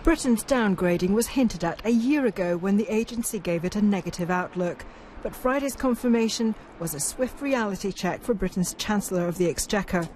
Britain's downgrading was hinted at a year ago when the agency gave it a negative outlook. But Friday's confirmation was a swift reality check for Britain's Chancellor of the Exchequer.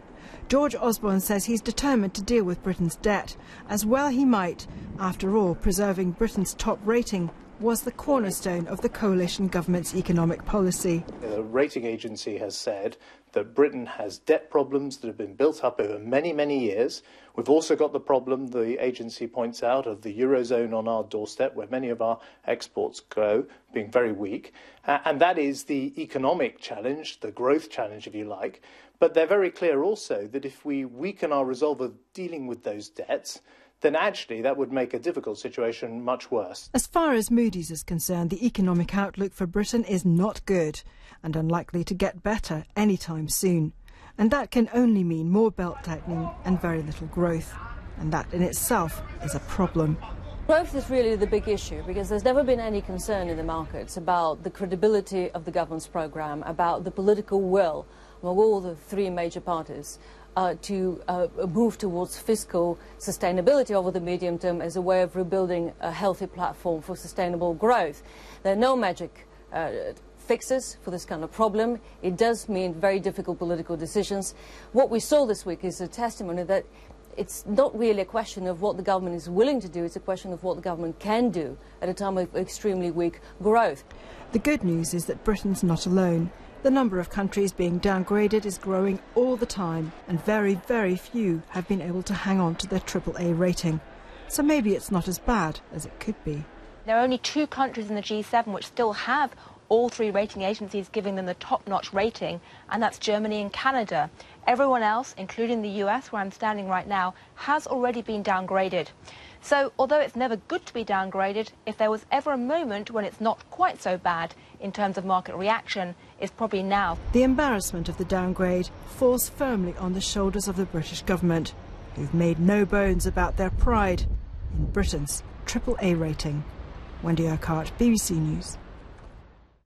George Osborne says he's determined to deal with Britain's debt, as well he might. After all, preserving Britain's top rating was the cornerstone of the coalition government's economic policy. The rating agency has said that Britain has debt problems that have been built up over many, many years. We've also got the problem, the agency points out, of the Eurozone on our doorstep, where many of our exports go, being very weak. And that is the economic challenge, the growth challenge, if you like. But they're very clear also that if we weaken our resolve of dealing with those debts, then actually that would make a difficult situation much worse. As far as Moody's is concerned, the economic outlook for Britain is not good and unlikely to get better anytime soon. And that can only mean more belt tightening and very little growth. And that in itself is a problem. Growth is really the big issue, because there's never been any concern in the markets about the credibility of the government's programme, about the political will among all the three major parties to move towards fiscal sustainability over the medium term as a way of rebuilding a healthy platform for sustainable growth. There are no magic fixes for this kind of problem. It does mean very difficult political decisions. What we saw this week is a testimony that it's not really a question of what the government is willing to do, it's a question of what the government can do at a time of extremely weak growth. The good news is that Britain's not alone. The number of countries being downgraded is growing all the time, and very, very few have been able to hang on to their AAA rating. So maybe it's not as bad as it could be. There are only 2 countries in the G7 which still have all 3 rating agencies giving them the top-notch rating, and that's Germany and Canada. Everyone else, including the US, where I'm standing right now, has already been downgraded. So, although it's never good to be downgraded, if there was ever a moment when it's not quite so bad in terms of market reaction, it's probably now. The embarrassment of the downgrade falls firmly on the shoulders of the British government, who've made no bones about their pride in Britain's AAA rating. Wendy Urquhart, BBC News.